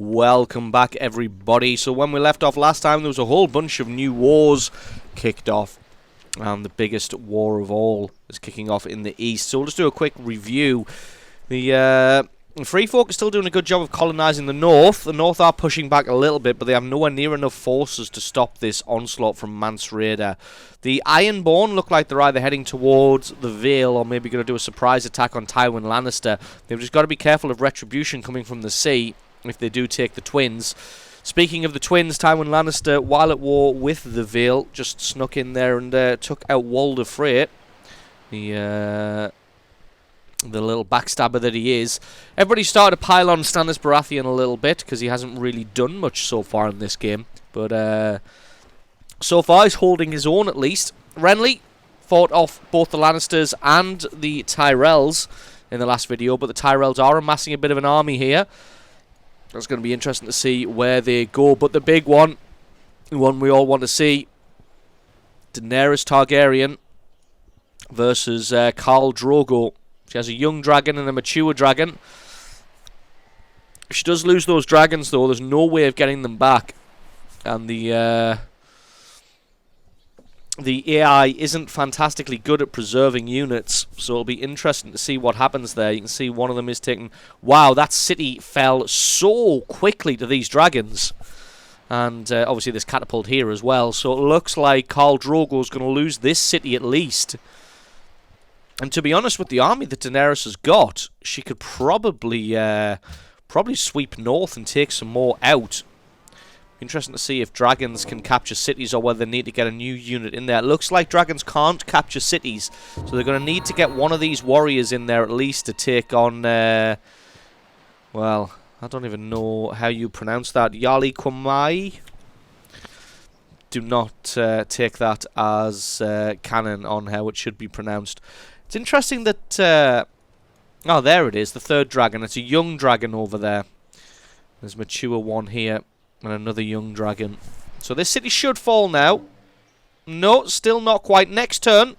Welcome back, everybody. So when we left off last time, there was a whole bunch of new wars kicked off. And the biggest war of all is kicking off in the east. So we'll just do a quick review. The Free Folk are still doing a good job of colonising the north. The north are pushing back a little bit, but they have nowhere near enough forces to stop this onslaught from Mance Rayder. The Ironborn look like they're either heading towards the Vale or maybe going to do a surprise attack on Tywin Lannister. They've just got to be careful of retribution coming from the sea if they do take the twins. Speaking of the twins, Tywin Lannister, while at war with the Vale, just snuck in there and took out Walder Frey, the little backstabber that he is. Everybody started to pile on Stannis Baratheon a little bit because he hasn't really done much so far in this game. But so far he's holding his own at least. Renly fought off both the Lannisters and the Tyrells in the last video, but the Tyrells are amassing a bit of an army here. It's going to be interesting to see where they go. But the big one, the one we all want to see, Daenerys Targaryen versus Khal Drogo. She has a young dragon and a mature dragon. If she does lose those dragons, though, there's no way of getting them back. And the AI isn't fantastically good at preserving units, so it'll be interesting to see what happens there. You can see one of them is taken. Wow, that city fell so quickly to these dragons. And obviously this catapult here as well. So it looks like Khal Drogo's going to lose this city at least. And to be honest, with the army that Daenerys has got, she could probably sweep north and take some more out. Interesting to see if dragons can capture cities or whether they need to get a new unit in there. It looks like dragons can't capture cities, so they're going to need to get one of these warriors in there at least to take on, well, I don't even know how you pronounce that. Yali Kwamai? Do not take that as canon on how it should be pronounced. It's interesting that, oh, there it is, the third dragon. It's a young dragon over there. There's a mature one here. And another young dragon. So this city should fall now. No, still not quite. Next turn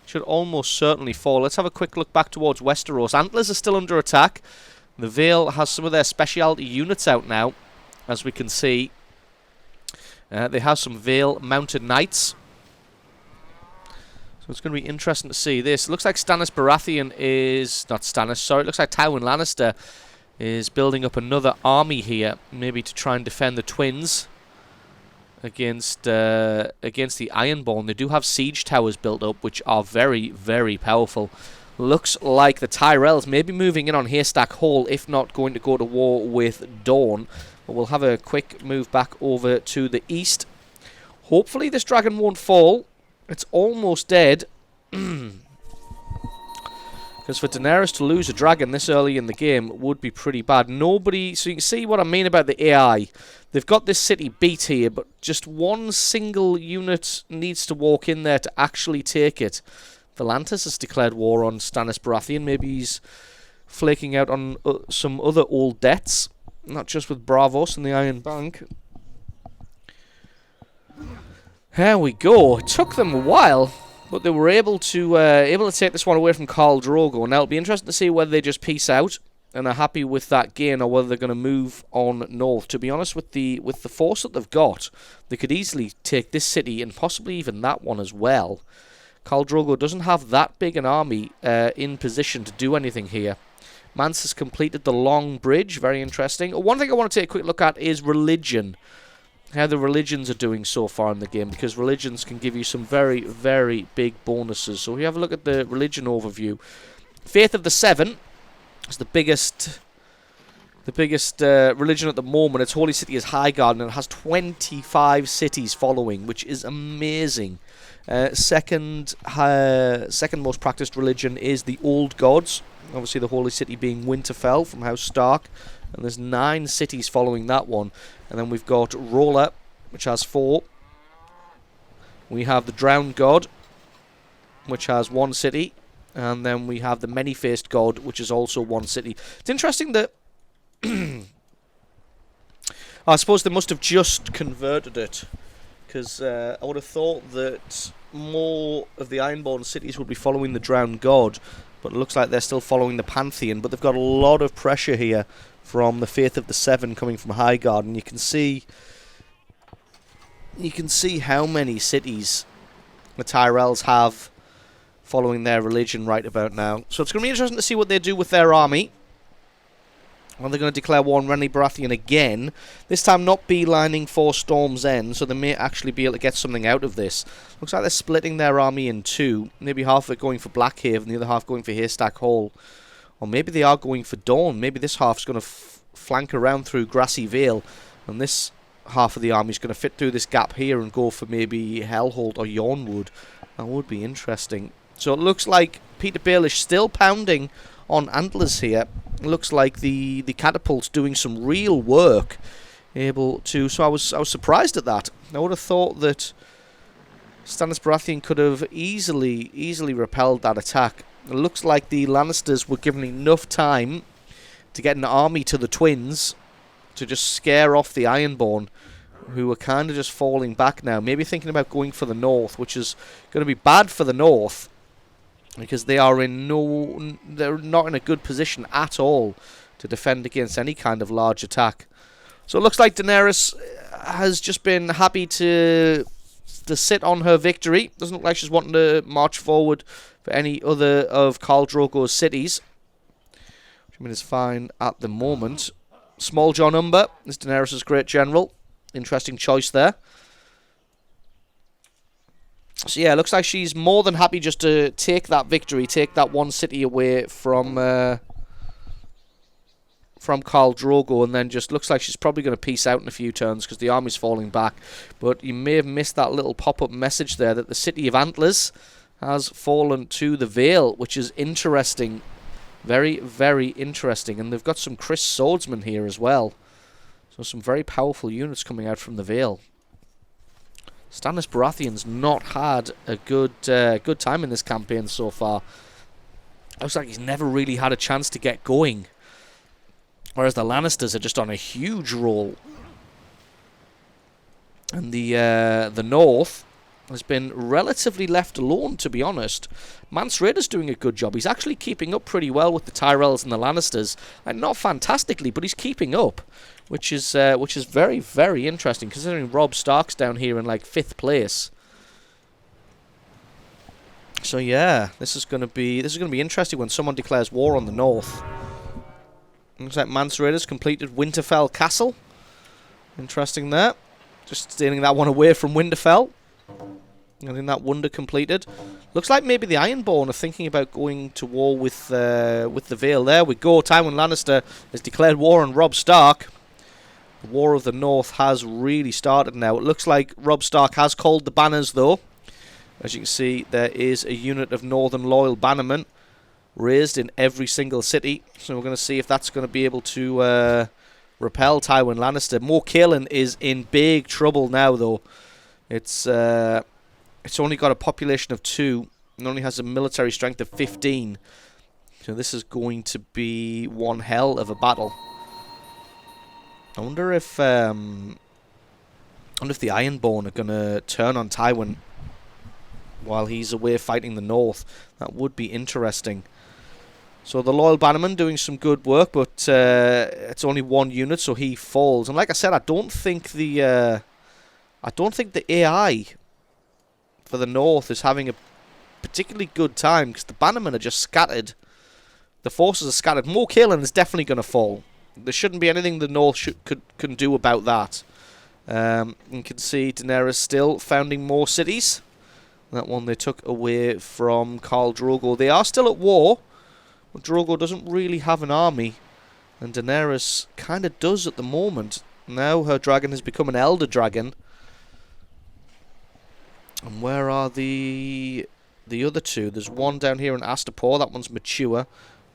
should almost certainly fall. Let's have a quick look back towards Westeros. Antlers are still under attack. The Vale has some of their specialty units out now, as we can see. They have some Vale mounted knights. So it's going to be interesting to see this. It looks like Stannis Baratheon is... Not Stannis, sorry. It looks like Tywin Lannister is building up another army here, maybe to try and defend the twins against the Ironborn. They do have siege towers built up, which are very, very powerful. Looks like the Tyrells may be moving in on Haystack Hall, if not going to go to war with Dawn. But we'll have a quick move back over to the east. Hopefully this dragon won't fall. It's almost dead. Because for Daenerys to lose a dragon this early in the game would be pretty bad. Nobody... So you can see what I mean about the AI. They've got this city beat here, but just one single unit needs to walk in there to actually take it. Volantis has declared war on Stannis Baratheon. Maybe he's flaking out on some other old debts. Not just with Bravos and the Iron Bank. There we go. It took them a while, but they were able to take this one away from Khal Drogo. Now it'll be interesting to see whether they just peace out and are happy with that gain, or whether they're going to move on north. To be honest, with the force that they've got, they could easily take this city and possibly even that one as well. Khal Drogo doesn't have that big an army in position to do anything here. Mance has completed the Long Bridge. Very interesting. One thing I want to take a quick look at is religion. How the religions are doing so far in the game, because religions can give you some very, very big bonuses. So we have a look at the religion overview. Faith of the Seven is the biggest religion at the moment. Its holy city is Highgarden, and it has 25 cities following, which is amazing. Second most practiced religion is the Old Gods. Obviously the holy city being Winterfell from House Stark. And there's 9 cities following that one. And then we've got Rolla, which has 4. We have the Drowned God, which has 1 city. And then we have the Many-Faced God, which is also 1 city. It's interesting that... I suppose they must have just converted it. Because I would have thought that more of the Ironborn cities would be following the Drowned God. But it looks like they're still following the Pantheon. But they've got a lot of pressure here from the Faith of the Seven coming from Highgarden. And you can see how many cities the Tyrells have following their religion right about now. So it's going to be interesting to see what they do with their army. Well, they're going to declare war on Renly Baratheon again. This time not beelining for Storm's End, so they may actually be able to get something out of this. Looks like they're splitting their army in two. Maybe half of it going for Blackhaven and the other half going for Haystack Hall. Or maybe they are going for Dawn. Maybe this half's going to flank around through Grassy Vale. And this half of the army is going to fit through this gap here and go for maybe Hellholt or Yornwood. That would be interesting. So it looks like Peter Baelish still pounding on Antlers here. It looks like the catapult's doing some real work. So I was surprised at that. I would have thought that Stannis Baratheon could have easily repelled that attack. It looks like the Lannisters were given enough time to get an army to the twins to just scare off the Ironborn, who are kind of just falling back now. Maybe thinking about going for the north, which is going to be bad for the north, because they're not in a good position at all to defend against any kind of large attack. So it looks like Daenerys has just been happy to sit on her victory. Doesn't look like she's wanting to march forward for any other of Khal Drogo's cities, which I mean is fine at the moment. Small John Umber is Daenerys' great general. Interesting choice there. So yeah, it looks like she's more than happy just to take that victory, take that one city away from Khal Drogo, and then just looks like she's probably going to peace out in a few turns because the army's falling back. But you may have missed that little pop-up message there that the city of Antlers has fallen to the Vale, which is interesting. Very, very interesting. And they've got some Chris Swordsmen here as well. So some very powerful units coming out from the Vale. Stannis Baratheon's not had a good time in this campaign so far. Looks like he's never really had a chance to get going. Whereas the Lannisters are just on a huge roll. And the North has been relatively left alone, to be honest. Mance Rayder's doing a good job. He's actually keeping up pretty well with the Tyrells and the Lannisters. And not fantastically, but he's keeping up. Which is very, very interesting, considering Robb Stark's down here in like 5th place. So yeah, this is going to be interesting when someone declares war on the North. Looks like Mance Rayder's completed Winterfell Castle. Interesting there. Just stealing that one away from Winterfell. Getting that wonder completed. Looks like maybe the Ironborn are thinking about going to war with the Vale. There we go. Tywin Lannister has declared war on Robb Stark. The War of the North has really started now. It looks like Robb Stark has called the banners, though. As you can see, there is a unit of Northern Loyal Bannermen raised in every single city. So we're going to see if that's going to be able to repel Tywin Lannister. Moor Cailin is in big trouble now, though. It's only got a population of 2 and only has a military strength of 15. So this is going to be one hell of a battle. I wonder if the Ironborn are going to turn on Tywin while he's away fighting the North. That would be interesting. So the Loyal Bannerman doing some good work, but it's only 1 unit, so he falls. And like I said, I don't think the AI for the North is having a particularly good time, because the Bannermen are just scattered. The forces are scattered. Moor Cailin is definitely going to fall. There shouldn't be anything the North can do about that. You can see Daenerys still founding more cities. That one they took away from Khal Drogo. They are still at war, but Drogo doesn't really have an army, and Daenerys kind of does at the moment. Now her dragon has become an elder dragon. And where are the other 2? There's one down here in Astapor. That one's mature.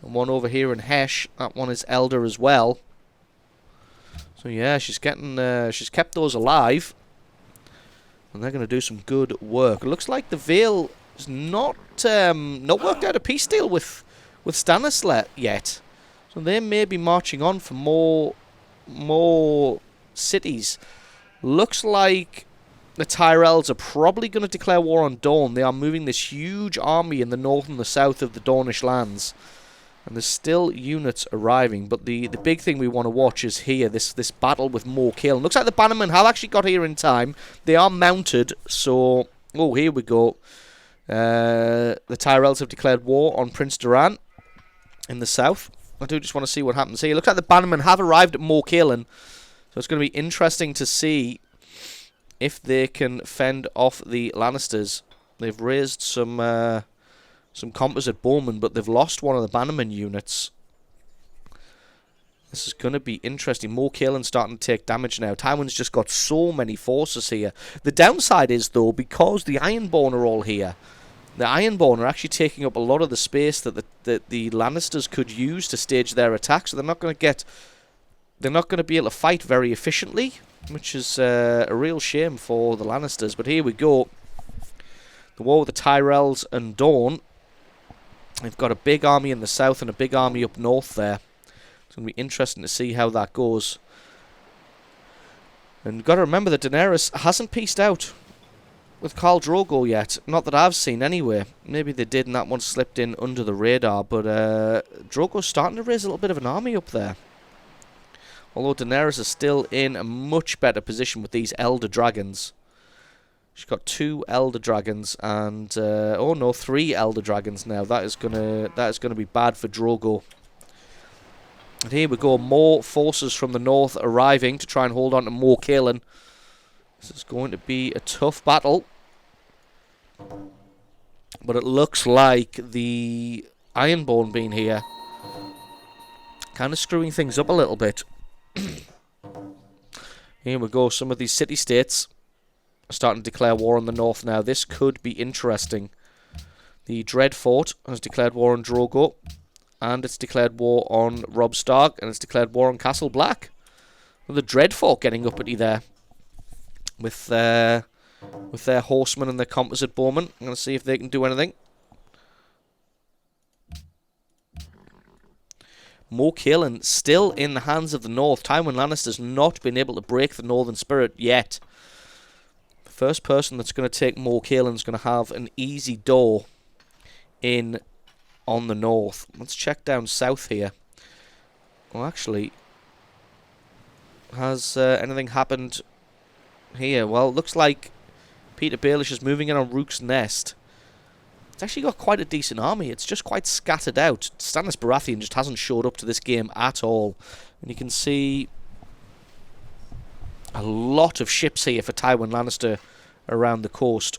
And one over here in Hesh. That one is elder as well. So yeah, she's kept those alive. And they're going to do some good work. It looks like the Vale is not worked out a peace deal with Stannis yet. So they may be marching on for more cities. Looks like the Tyrells are probably going to declare war on Dorne. They are moving this huge army in the north and the south of the Dornish lands. And there's still units arriving, but the big thing we want to watch is here, this battle with More Kill. Looks like the Bannermen have actually got here in time. They are mounted, so... Oh, here we go. The Tyrells have declared war on Prince Duran in the south. I do just want to see what happens here. Looks like the Bannermen have arrived at More Killen, so it's going to be interesting to see if they can fend off the Lannisters. They've raised some composite bowmen, but they've lost one of the Bannerman units. This is going to be interesting. More Killen's starting to take damage now. Tywin's just got so many forces here. The downside is, though, because the Ironborn are all here, the Ironborn are actually taking up a lot of the space that the Lannisters could use to stage their attacks. So they're not going to be able to fight very efficiently, which is a real shame for the Lannisters. But here we go. The war with the Tyrells and Dorne. They've got a big army in the south and a big army up north there. It's going to be interesting to see how that goes. And you've got to remember that Daenerys hasn't peaced out with Khal Drogo yet. Not that I've seen anyway. Maybe they did and that one slipped in under the radar. But Drogo's starting to raise a little bit of an army up there. Although Daenerys is still in a much better position with these Elder Dragons. She's got 2 Elder Dragons and 3 Elder Dragons now. That is gonna be bad for Drogo. And here we go, more forces from the north arriving to try and hold on to More Killen. This is going to be a tough battle, but it looks like the Ironborn being here kind of screwing things up a little bit. Here we go, some of these city-states are starting to declare war on the north now. This could be interesting. The Dreadfort has declared war on Drogo, and it's declared war on Robb Stark, and it's declared war on Castle Black. Well, the Dreadfort getting uppity there with their horsemen and their composite bowmen. I'm going to see if they can do anything. More Killen still in the hands of the north. Tywin Lannister's not been able to break the northern spirit yet. First person that's going to take More Killen's going to have an easy door in on the north. Let's check down south here. Well, actually, has anything happened here? Well, it looks like Peter Baelish is moving in on Rook's Nest. It's actually got quite a decent army. It's just quite scattered out. Stannis Baratheon just hasn't showed up to this game at all. And you can see a lot of ships here for Tywin Lannister around the coast.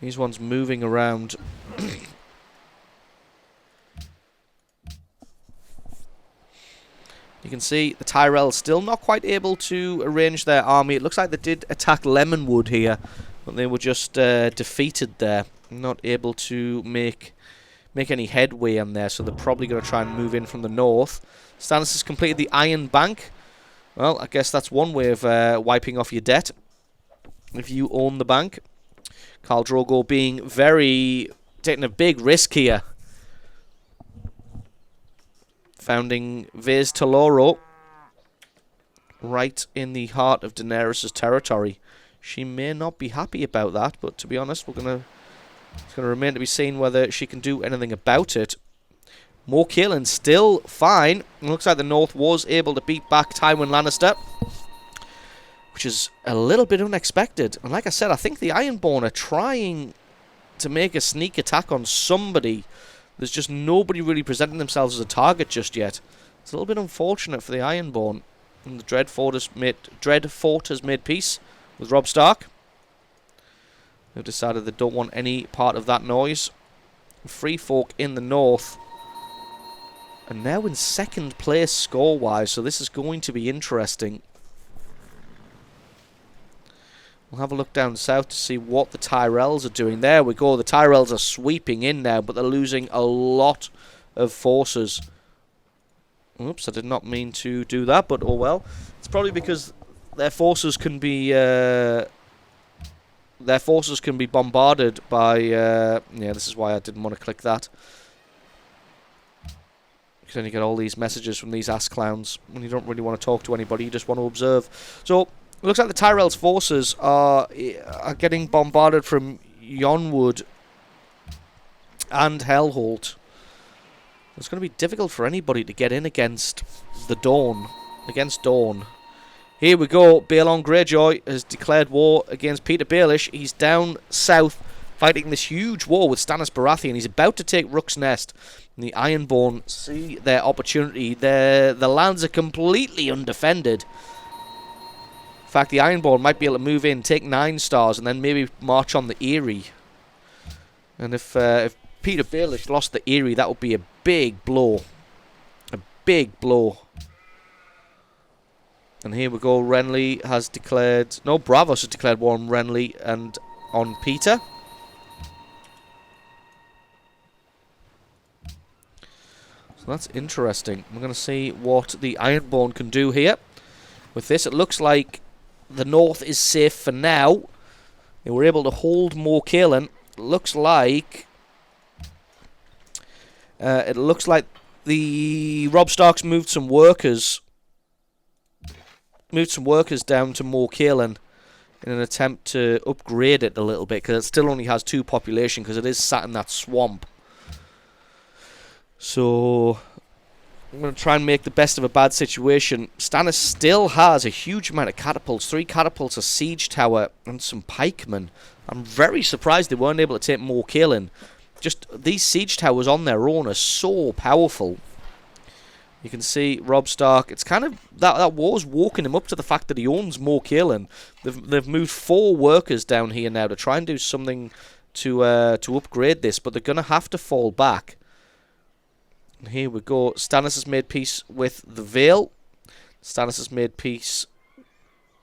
These ones moving around. You can see the Tyrells still not quite able to arrange their army. It looks like they did attack Lemonwood here, but they were just defeated there. Not able to make any headway on there, so they're probably going to try and move in from the north. Stannis has completed the Iron Bank. Well, I guess that's one way of wiping off your debt if you own the bank. Khal Drogo taking a big risk here. Founding Vez Taloro right in the heart of Daenerys' territory. She may not be happy about that, but to be honest, it's going to remain to be seen whether she can do anything about it. More Killen still fine. It looks like the North was able to beat back Tywin Lannister, which is a little bit unexpected. And like I said, I think the Ironborn are trying to make a sneak attack on somebody. There's just nobody really presenting themselves as a target just yet. It's a little bit unfortunate for the Ironborn. And the Dreadfort has made peace with Robb Stark. They've decided they don't want any part of that noise. Free Folk in the north are now in second place score-wise, so this is going to be interesting. We'll have a look down south to see what the Tyrells are doing. There we go. The Tyrells are sweeping in now, but they're losing a lot of forces. Oops, I did not mean to do that, but oh well. It's probably because their forces can be bombarded by yeah, this is why I didn't want to click that. Because then you get all these messages from these ass clowns when you don't really want to talk to anybody, you just want to observe. So it looks like the Tyrells' forces are getting bombarded from Yonwood and Hellholt. It's going to be difficult for anybody to get in against the Dawn. Against Dawn. Here we go. Balon Greyjoy has declared war against Peter Baelish. He's down south fighting this huge war with Stannis Baratheon. He's about to take Rook's Nest. And the Ironborn see their opportunity. The lands are completely undefended. In fact, the Ironborn might be able to move in, take 9 stars, and then maybe march on the Eyrie. And if Peter Baelish lost the Eyrie, that would be a big blow. A big blow. And here we go. Renly has declared... No, Braavos has declared war on Renly and on Peter. So that's interesting. We're going to see what the Ironborn can do here. With this, it looks like the north is safe for now. They were able to hold Moor Cailin. Looks like... it looks like the Robb Starks moved some workers down to Moor Cailin in an attempt to upgrade it a little bit, because it still only has 2 population, because it is sat in that swamp. So I'm going to try and make the best of a bad situation. Stannis still has a huge amount of catapults. 3 catapults, a siege tower, and some pikemen. I'm very surprised they weren't able to take Moor Cailin. Just these siege towers on their own are so powerful. You can see Robb Stark. It's kind of that war's woken him up to the fact that he owns Moor Cailin. They've moved 4 workers down here now to try and do something to upgrade this, but they're gonna have to fall back. And here we go. Stannis has made peace with the Vale. Stannis has made peace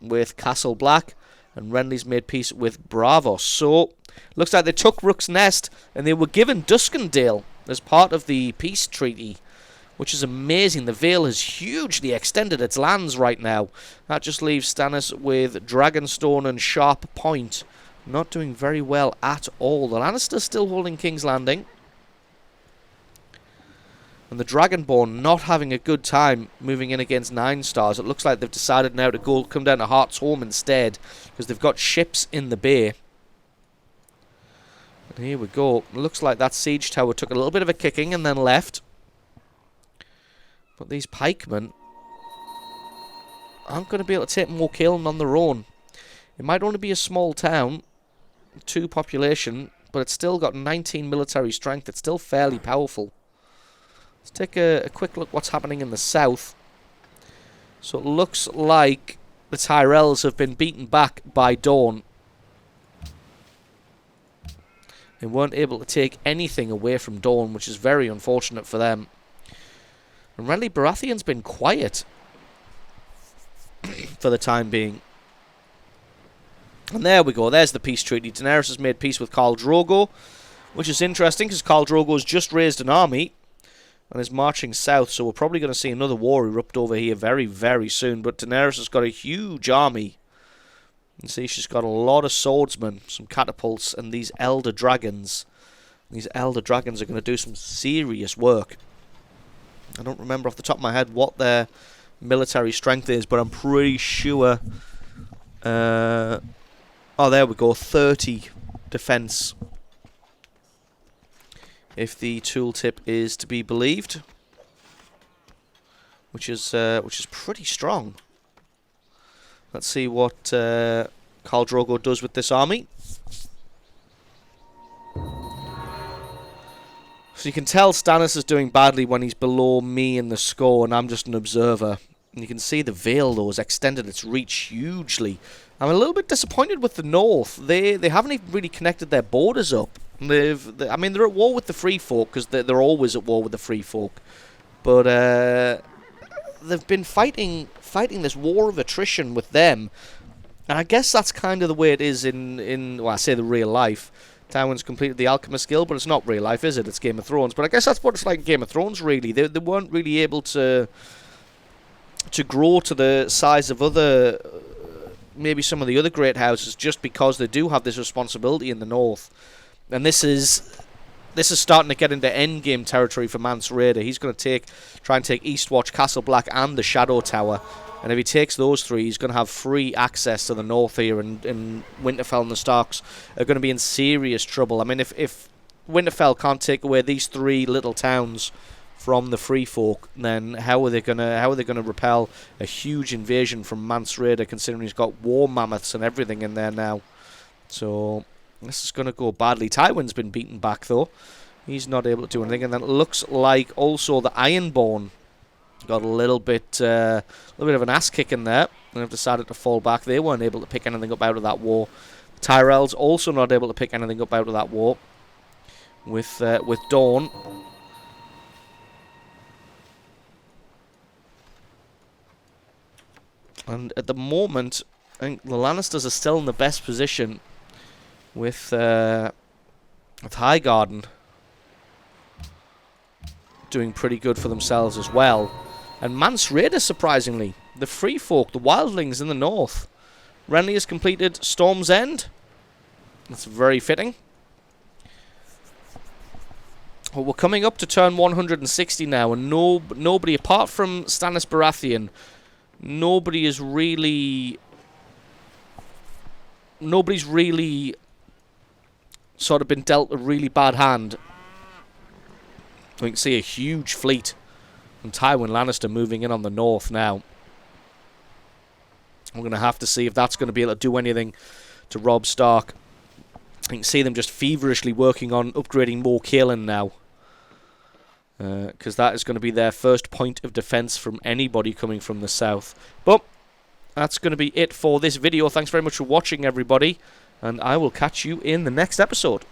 with Castle Black, and Renly's made peace with Braavos. So looks like they took Rook's Nest, and they were given Duskendale as part of the peace treaty, which is amazing. The Vale has hugely extended its lands right now. That just leaves Stannis with Dragonstone and Sharp Point. Not doing very well at all. The Lannisters still holding King's Landing. And the Dragonborn not having a good time moving in against 9 stars. It looks like they've decided now to come down to Heart's Home instead, because they've got ships in the bay. And here we go. It looks like that siege tower took a little bit of a kicking and then left. But these pikemen aren't going to be able to take Moor Cailin on their own. It might only be a small town, 2 population, but it's still got 19 military strength. It's still fairly powerful. Let's take a quick look what's happening in the south. So it looks like the Tyrells have been beaten back by Dawn. They weren't able to take anything away from Dawn, which is very unfortunate for them. And Renly Baratheon's been quiet for the time being. And there we go. There's the peace treaty. Daenerys has made peace with Khal Drogo, which is interesting because Khal Drogo's just raised an army and is marching south. So we're probably going to see another war erupt over here very, very soon. But Daenerys has got a huge army. You can see she's got a lot of swordsmen, some catapults, and these elder dragons. These elder dragons are going to do some serious work. I don't remember off the top of my head what their military strength is, but I'm pretty sure... oh, there we go. 30 defense. If the tooltip is to be believed. Which is pretty strong. Let's see what Khal Drogo does with this army. So you can tell Stannis is doing badly when he's below me in the score and I'm just an observer. And you can see the Vale, though, has extended its reach hugely. I'm a little bit disappointed with the North. They haven't even really connected their borders up. I mean, they're at war with the Free Folk, because they're always at war with the Free Folk. But they've been fighting this war of attrition with them. And I guess that's kind of the way it is in well, I say the real life. Tywin's completed the Alchemist Guild, but it's not real life, is it? It's Game of Thrones. But I guess that's what it's like in Game of Thrones, really. They weren't really able to grow to the size of other, maybe some of the other great houses, just because they do have this responsibility in the north. And this is starting to get into endgame territory for Mance Rayder. He's going to try and take Eastwatch, Castle Black, and the Shadow Tower. And if he takes those 3, he's going to have free access to the north here, and Winterfell and the Starks are going to be in serious trouble. I mean, if Winterfell can't take away these 3 little towns from the Free Folk, then how are they gonna repel a huge invasion from Mance Rayder, considering he's got war mammoths and everything in there now? So this is gonna go badly. Tywin's been beaten back though. He's not able to do anything, and then it looks like also the Ironborn got a little bit of an ass kicking there, and have decided to fall back. They weren't able to pick anything up out of that war. Tyrell's also not able to pick anything up out of that war. With Dawn. And at the moment, I think the Lannisters are still in the best position with Highgarden doing pretty good for themselves as well. And Mance Rayder, surprisingly, the Free Folk, the Wildlings in the north. Renly has completed Storm's End. That's very fitting. Well, we're coming up to turn 160 now, and nobody, apart from Stannis Baratheon, nobody's really sort of been dealt a really bad hand. We can see a huge fleet from Tywin Lannister moving in on the north now. We're going to have to see if that's going to be able to do anything to Robb Stark. You can see them just feverishly working on upgrading more Kaelin now. Because that is going to be their first point of defense from anybody coming from the south. But that's going to be it for this video. Thanks very much for watching, everybody. And I will catch you in the next episode.